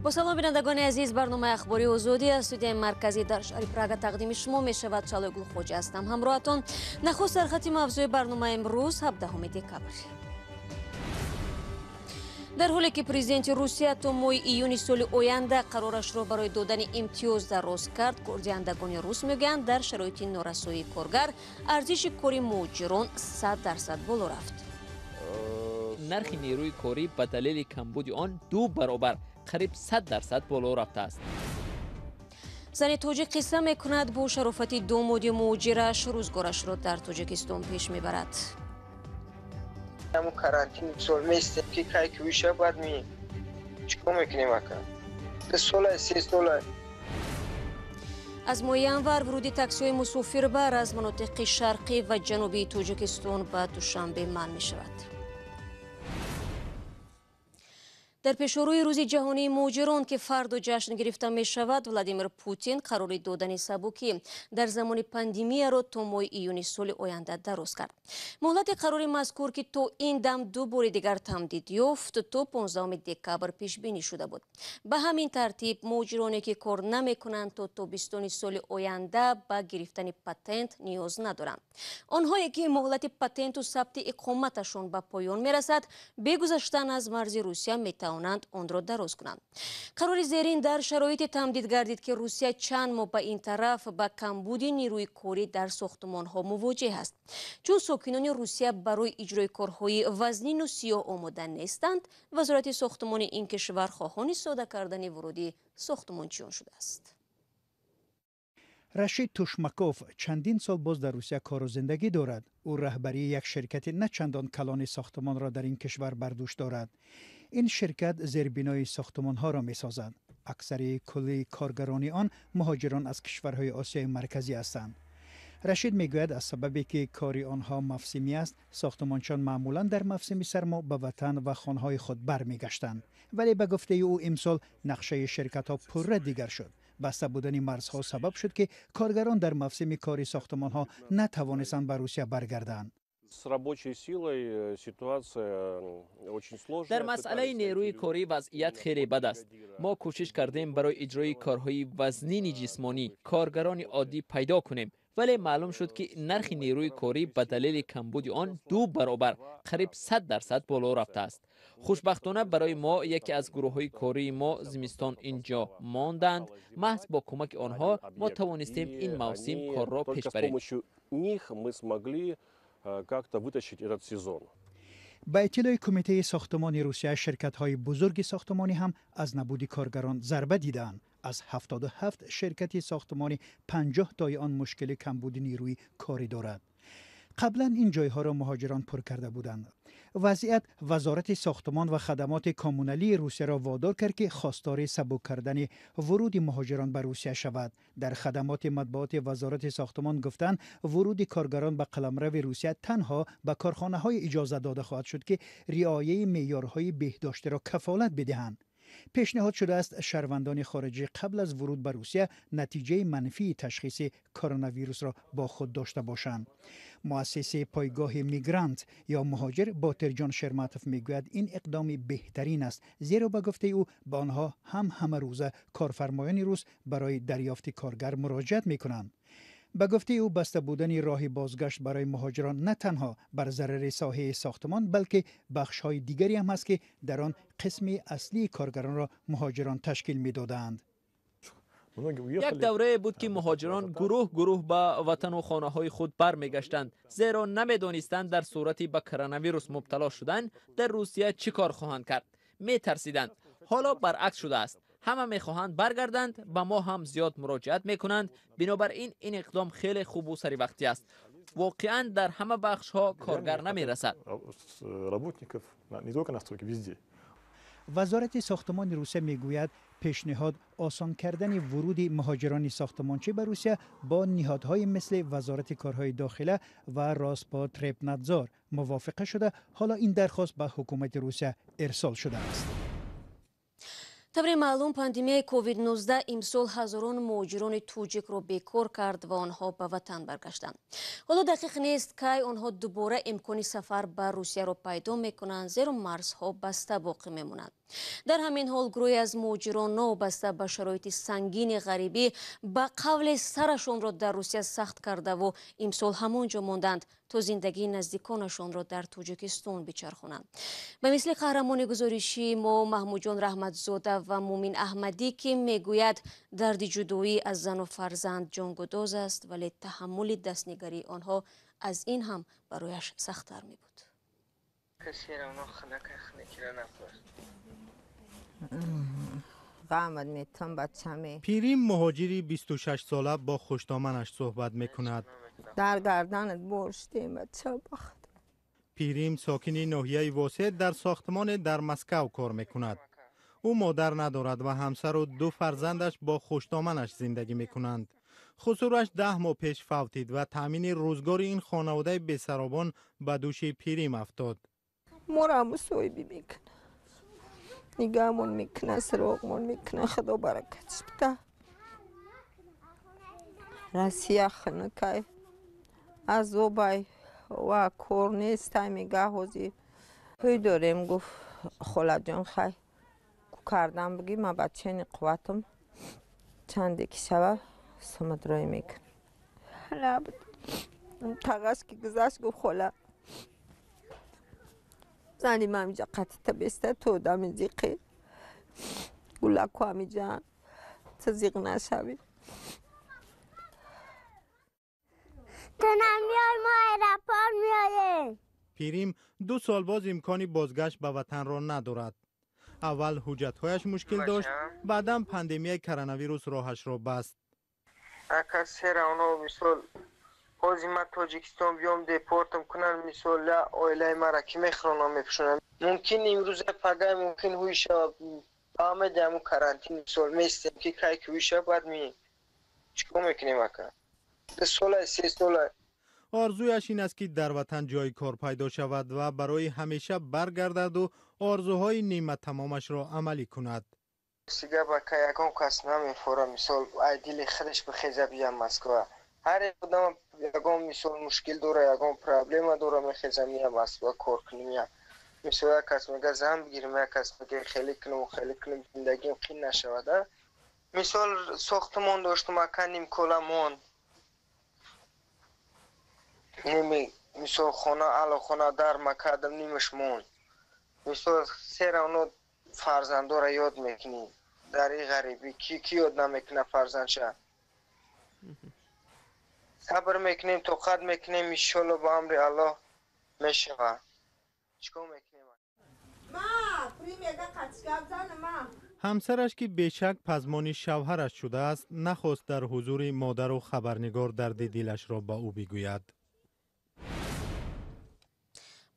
با سلام بینندگان عزیز، برنامه اخباری آزادی از استودیوی مرکزی در شهر پراگ تقدیم شما می شود. چالوگل خوجی هستم. همراهتان. نخست در خط موضوع برنامه امروز 17 دکبر. در حالی که پرزیدنت روسیه تا ماه ایون سال آینده قرارش را برای دادن امتیاز دراز کرد، گردندگان روس میگویند در شرایط نارسایی کارگر ارزش کاری مهاجران 100% بالا رفت. نرخ نیروی کاری به دلیل کمبود آن 2 برابر قریب 100% بالا رفته است. زن تاجیک قصه میکند با شرافت داماد مهاجرش روزگارش را در تاجیکستان پیش میبرد. همون کرانتین سال میستیم که کاری که ویشه باید چیکار میکنیم اکا 3 ساله از ماه ینور ورودی تاکسی های مسافر بر از مناطق شرقی و جنوبی تاجیکستان به دوشنبه منع می شود. در پیشروی روز جهانی مهاجران که فردا جشن گرفته می شود، ولادیمیر پوتین قرار دادن سبکی در زمان پاندمی را تا ماه ایون سال آینده دراز کرد. مهلت قرار مذکور که تا این دم 2 بار دیگر تمدید یافت تا 15 دکبر پیش بینی شده بود. به همین ترتیب مهاجرانی که کار نمی کنند تا تابستان سال آینده به گرفتن پتنت نیاز ندارند. آنهایی که مهلت پتنت و ثبت اقامتشان به پایان می رسد، به گذشتن از مرز روسیه می توانند آن را دراز کنند. قرار زیرین در شرایط تمدید گردید که روسیه چند ماه به این طرف با کمبود نیروی کاری در ساختمان ها مواجه است. چون ساکنان روسیه برای اجرای کارهای وزنین و سیاه آماده نیستند، وزارت ساختمان این کشور خواهان ساده کردن ورودی ساختمانچیان شده است. رشید توشمکوف چندین سال باز در روسیه کار و زندگی دارد. او رهبری یک شرکت نه چندان کلان ساختمان را در این کشور بر دوش دارد. این شرکت زیربنای ساختمان ها را می سازد. اکثر کل کارگران آن مهاجران از کشورهای آسیای مرکزی هستند. رشید میگوید از سببی که کاری آنها موسمی است، ساختمانچان معمولا در موسم سرما به وطن و خانه‌های خود برمیگشتند. ولی به گفته او امسال نقشه شرکت ها پوره دیگر شد. بسته بودن مرزها سبب شد که کارگران در موسم کاری ساختمان ها نتوانستند به روسیه برگردند. در مسئله نیروی کاری وضعیت خیلی بد است. ما کوشش کردیم برای اجرای کارهای وزنین جسمانی کارگران عادی پیدا کنیم، ولی معلوم شد که نرخ نیروی کاری به دلیل کمبود آن 2 برابر قریب 100% بالا رفته است. خوشبختانه برای ما یکی از گروه‌های کاری ما زمستان اینجا ماندند. محض با کمک آنها ما توانستیم این موسم کار را پیش بریم. با اطلاع کمیته ساختمان روسیه، شرکت‌های بزرگ ساختمانی هم از نبود کارگران ضربه دیدند. از 77 شرکت ساختمانی 50 تای آن مشکل کمبود نیروی کاری دارد. قبلا این جایها را مهاجران پر کرده بودند. وضعیت وزارت ساختمان و خدمات کامونالی روسیه را وادار کرد که خواستار سبک کردن ورود مهاجران به روسیه شود. در خدمات مطبوعات وزارت ساختمان گفتند ورود کارگران به قلمرو روسیه تنها به کارخانه‌های اجازه داده خواهد شد که رعایت معیارهای بهداشت را کفالت بدهند. پیشنهاد شده است شهروندان خارجی قبل از ورود به روسیه نتیجه منفی تشخیص کرونا ویروس را با خود داشته باشند. مؤسسه پایگاه میگرانت یا مهاجر باترجان شرماتوف میگوید این اقدام بهترین است، زیرا به گفته او به آنها همه روزه کارفرمایان روس برای دریافت کارگر مراجعت میکنند. به گفته او بسته بودن راه بازگشت برای مهاجران نه تنها بر ضرر ساحه ساختمان بلکه بخش‌های دیگری هم است که در آن قسم اصلی کارگران را مهاجران تشکیل می‌دادند. یک دوره بود که مهاجران گروه به وطن و خانه های خود برمیگشتند، زیرا نمیدانستند در صورتی به کرونا ویروس مبتلا شدن در روسیه چی کار خواهند کرد. میترسیدند. حالا برعکس شده است. همه میخواهند برگردند، به ما هم زیاد مراجعت میکنند. بنابراین این اقدام خیلی خوب و سری وقتی است. واقعا در همه بخش ها کارگر نمیرسد. وزارت ساختمان روسیه میگوید پیشنهاد آسان کردن ورود مهاجران ساختمانچی به روسیه با نهادهای مثل وزارت کارهای داخله و راسپاتربنادزور موافقه شده. حالا این درخواست به حکومت روسیه ارسال شده است. طبری معلوم پاندمی کووید 19 امسال هزاران مهاجران توجیک را بیکار کرد و آنها به وطن برگشتند. حالا دقیق نیست که آنها دوباره امکان سفر به روسیه را پیدا میکنند، زیرا مرزها بسته باقی میمونند. در همین حال گروهی از مهاجران نوابسته به شرایط سنگین غریبی به قول سرشان را در روسیه سخت کرده و امسال همانجا ماندند تا زندگی نزدیکانشان را در تاجیکستان بچرخانند. به مثل قهرمان گزارشی ما محمود جان رحمتزاده و مومین احمدی که میگوید درد جدایی از زن و فرزند جانگداز است، ولی تحمل دستنگری آنها از این هم برایش سخت‌تر می بود. پیریم مهاجری 26 ساله با خوشدامنش صحبت میکند. در گردنت برشتیم بچه بخت. پیریم ساکنی ناحیه واسط در ساختمان در مسکو کار میکند. او مادر ندارد و همسر و 2 فرزندش با خوشدامنش زندگی میکنند. خسورش 10 ماه پیش فوتید و تامین روزگار این خانواده بی‌سرابان به دوش پیریم افتاد. مرا سویبی میکنه، نگاهمون میکنه، سراغمون میکنه. خدا برکتش بده. راسیه خنکای از اوبای و کور نیست میگه هوزی پی داریم. گفت خاله جان خی کردم بگی من بچه این قوتم چند که شبه سمت رای میکن. نبود تقاس که گذاشت گفت خاله زنی من اینجا قطعه بیسته تو دم زیقی گلکو همی جان تا زیق نشوی. تو نمیای ما ایرپار میاییم. پیریم 2 سال باز امکانی بازگشت به وطن را ندارد. اول حجت‌هایش مشکل داشت، بعدم پاندمی کرونا ویروس راهش را بست. اگر سر اونا مثال بازی من تاجیکستان بیام دیپورتم کنن مثال اویلای مرا که میخرانم میپشونم. ممکن امروز پگاه ممکن هویش آمد همون کرانتین مثال میستیم که کای که هویش باید می چکو میکنیم اکر 2 سال 3 سال. آرزویش این است که در وطن جای کار پیدا شود و برای همیشه برگردد و آرزوهای نیمه تمامش را عملی کند. سیگه با که یکم کس نمیفوره مثال ایدیل خودش بخیزه بیام مسکو. هر آدم یکم مثال مشکل داره، یکم پرابلم داره، میخیزه میام مسکو کار کنیم. مثال یک کس میگه زن بگیریم، یک کس میگه خیلی کنم زندگیم قین نشوده. مثال ساختمان داشتم اکنیم کلمون نیمی مثال خانه علا خانه در مکادم نیمش مون. مثال سر اونو فرزنده را یاد میکنی در این غریبی کی یاد نمیکنه فرزندشه. صبر میکنیم توقت میکنیم انشالله با امر الله میشود. چیکار میکنیم؟ همسرش که بیشک پزمان شوهرش شده است نخواست در حضور مادر و خبرنگار درد دلش را با او بگوید.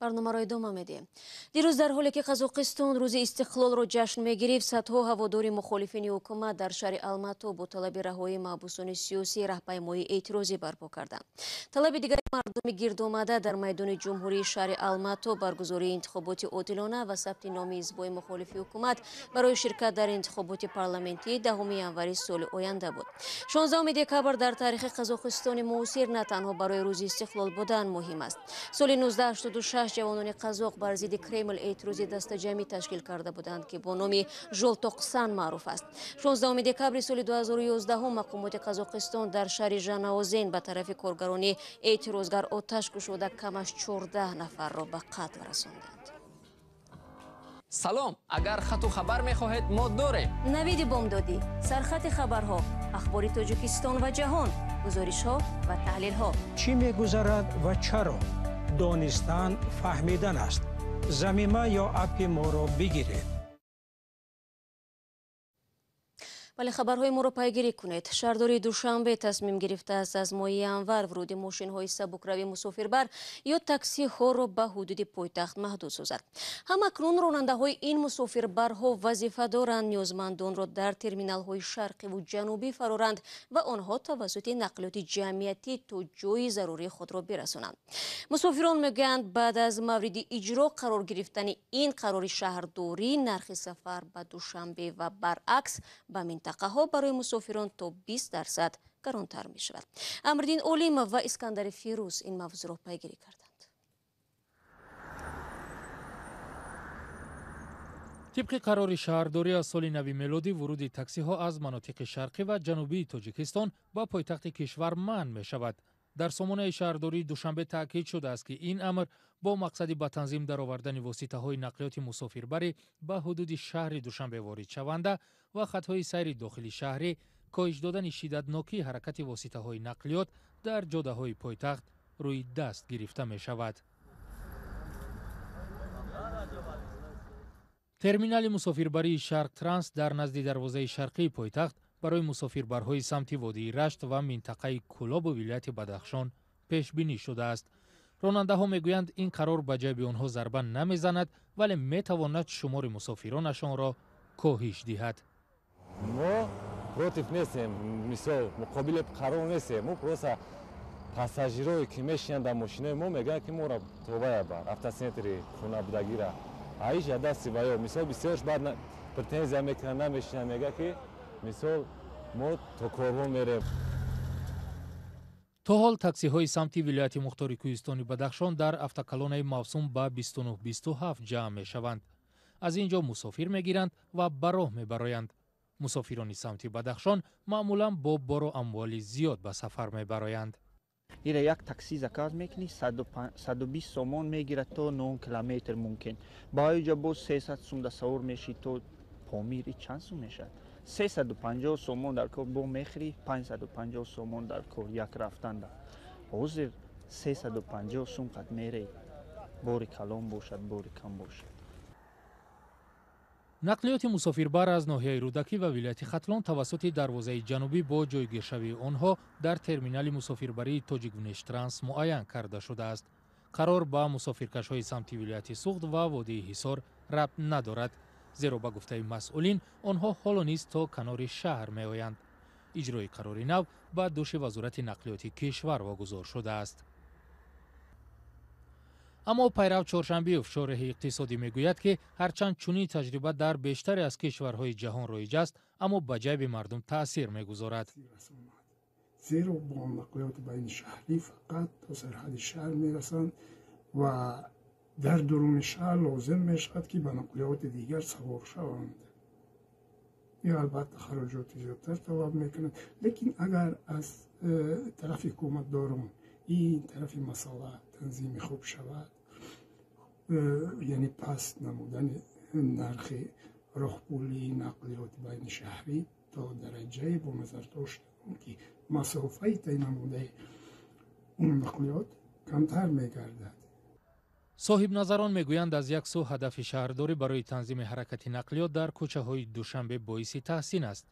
برنامه را ادامه میدیم. دیروز در حالی که قزاقستان روز استقلال را جشن میگرفت، صدها هواداری مخالفین حکومت در شهر الماتو با طلب رهایی محبوسان سیاسی راهپیمایی اعتراضی برپا کردند. طلب دیگر مردم گرد آمده در میدان جمهوری شهر الماتو برگزاری انتخابات عادلانه و ثبت نام حزب‌های مخالف حکومت برای شرکت در انتخابات پارلمانتی 10 ینوری سال آینده بود. 16 دکبر در تاریخ قزاقستان معاصر نه تنها برای روز استقلال بودن مهم است. سال 1986 جوانان قزاق بر ضد کرمل اعتراضی دست جمعی تشکیل کرده بودند که با نام ژولتوقسان معروف است. 16 دکبر سال 2011 مقامات قزاقستان در شهر ژناوزن به طرف کارگران اعتراضگر آتش گشوده کمش 14 نفر را به قتل رساندند. سلام، اگر خط و خبر میخواهید ما داریم. نوید بامدادی، سرخط خبرها، اخبار تاجیکستان و جهان، گزارش ها و تحلیل ها. چی میگذرد و چرا؟ دانستن فهمیدن است. زمینه یا اپ ما را بگیرید. ولی خبرهای ما را پیگیری کنید. شهردار دوشنبه تصمیم گرفته است از ماه ینور ورود ماشین های سبکروی مسافربر یا تاکسی ها را به حدود پایتخت محدود سازد. همکنون راننده های این مسافربرها وظیفه دارند نیازمندان را در ترمینال های شرقی و جنوبی فرارند و آنها توسط نقلیات جمعیتی تا جای ضروری خود را برسانند. مسافران میگویند بعد از مورد اجرا قرار گرفتن این قرار شهرداری، نرخ سفر به دوشنبه و برعکس به منطقه ها برای مسافران تا 20% گرانتر می شود. امردین اولیم و اسکندر فیروز این موضوع را پیگیری کردند. طبق قرار شهرداری از سال نو میلادی ورود تاکسی ها از مناطق شرقی و جنوبی تاجیکستان به پایتخت کشور منع می شود. در سامانه شهرداری دوشنبه تاکید شده است که این امر با مقصد به تنظیم درآوردن واسطه های نقلیات مسافربری به حدود شهر دوشنبه وارد شونده و خطهای سیر داخلی شهری، کاهش دادن شدتناکی حرکت واسطه های نقلیات در جاده های پایتخت روی دست گرفته می شود. ترمینال مسافربری شرق ترانس در نزد دروازه شرقی پایتخت برای مسافربرهای سمت وادی رشت و منطقه کلاب و ولایت بدخشان پیش بینی شده است. راننده ها میگویند این قرار به جیب آنها ضربه نمیزند ولی میتواند شمار مسافرانشان را کاهش دهد. ما против نیستیم، مثال مقابل قرار نیستیم. ما просто پاساژیرایی که میشینند در ماشین ما میگن که ما را توبه بر автоцентри خونه بودگی را айш дасти ва ё мисол бисёрш баъд претензия мекунад намешинад мега ки мисол мо то корвон мерем. то ҳол таксиҳои самти вилояти мухтори кӯҳистони бадахшон дар автокалонаи мавсум ба 29-27 ҷамъ мешаванд. аз ин ҷо мусофир мегиранд ва ба роҳ мебароянд. мусофирони самти бадахшон маъмулан бо бору амволи зиёд ба сафар мебароянд. ایره یک تاکسی زکات میکنی 120 سومون میگیره تا 9 کیلومتر ممکن با اینجا باز 300 سوم در سوار میشی تو پامیری چند سوم میشد 350 سومون در کار با میخری 550 سومون در کار یک رفتن در حاضر 350 سوم قد میره باری کلام باشد باری کم باشد. نقلیات مسافربر از ناحیه رودکی و ولایت ختلان توسط دروازه جنوبی با جایگیرشوی آنها در ترمینال مسافربری تاجیک ترانس معین کرده شده است. قرار با مسافرکش‌های سمت ولایت سوخت و وادی حصار ربط ندارد، زیرا به گفته مسئولین آنها حالا نیز تا کنار شهر می‌آیند. اجرای قرار نو به دوش وزارت نقلیات کشور واگذار شده است. اما پیرو چهارشنبه افشار اقتصادی میگوید که هرچند چنین تجربه در بیشتری از کشورهای جهان رایج است اما به جیب مردم تأثیر میگذارد. زیرا با نقلیات بین شهری فقط تا سرحد شهر میرسند و در درون شهر لازم میشود که به نقلیات دیگر سوار شوند. این البته خراجات زیادتر طلب میکند، لیکن اگر از طرف حکومت دارم این طرف مسئله تنظیم خوب شود، یعنی پس نمودن نرخ راهپولی نقلیات بین شهری تا درجه با نظر داشتن که مسافه تعیین نموده اون نقلیات کمتر میگردد. صاحب نظران میگویند از یک سو هدف شهرداری برای تنظیم حرکت نقلیات در کوچه های دوشنبه باعث تحسین است،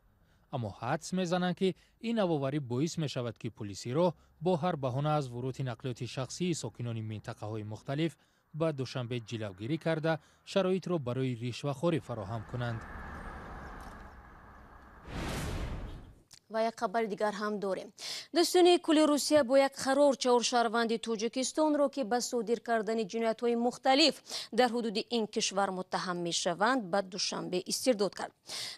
اما حدس میزنند که این نوآوری باعث می شود که پلیسی را با هر بهانه از ورود نقلیات شخصی ساکنان منطقه های مختلف به دوشنبه جلوگیری کرده شرایط را برای رشوه‌خوری فراهم کنند. و یک خبر دیگر هم داریم. دستان کل روسیه با یک قرار 4 شهروند تاجیکستان را که به صادر کردن جنایت‌های مختلف در حدود این کشور متهم می‌شوند به دوشنبه استرداد کرد.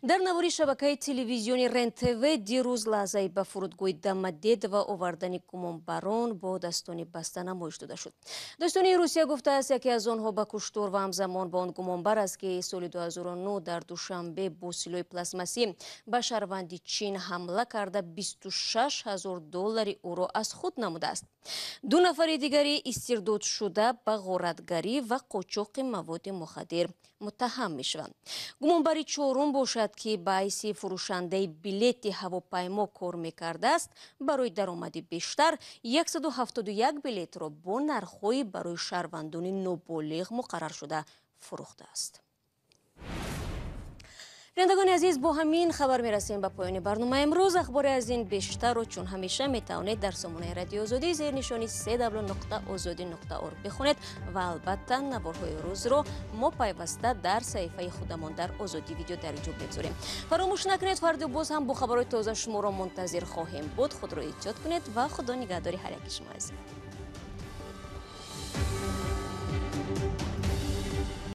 در نواری شبکه تلویزیونی رن تیوی دیروز لحظه به فرودگاه دمدید و آوردن گمانبران با دستان بسته نمایش داده شد. دستان روسیه گفته است یکی از آنها به کشتار و همزمان با آن گمانبر است که سال 2009 در دوشنبه با سلاح پلاسماسی به شهروند چین حمله کرده 26,000 دلار او را از خود نموده است. 2 نفر دیگری استرداد شده به غارتگری و قاچاق مواد مخدر متهم می شوند. گمانبر چهارم باشد که باعث فروشنده بلیط هواپیما کار می کرده است. برای درآمد بیشتر 171 بلیط را با نرخ‌های برای شهروندان نابالغ مقرر شده فروخته است. بینندگان عزیز، با همین خبر میرسیم به پایان برنامه امروز. اخبار از این بیشتر رو چون همیشه میتوانید در سامانه رادیو آزادی زیر نشانی www.azadi.org بخونید و البته نوارهای روز رو ما پیوسته در صفحه خودمان در آزادی ویدیو در یوتیوب میگذاریم. فراموش نکنید فردا باز هم با خبرهای تازه شما را منتظر خواهیم بود. خود را احتیاط کنید و خدا نگهداری هر یک شما.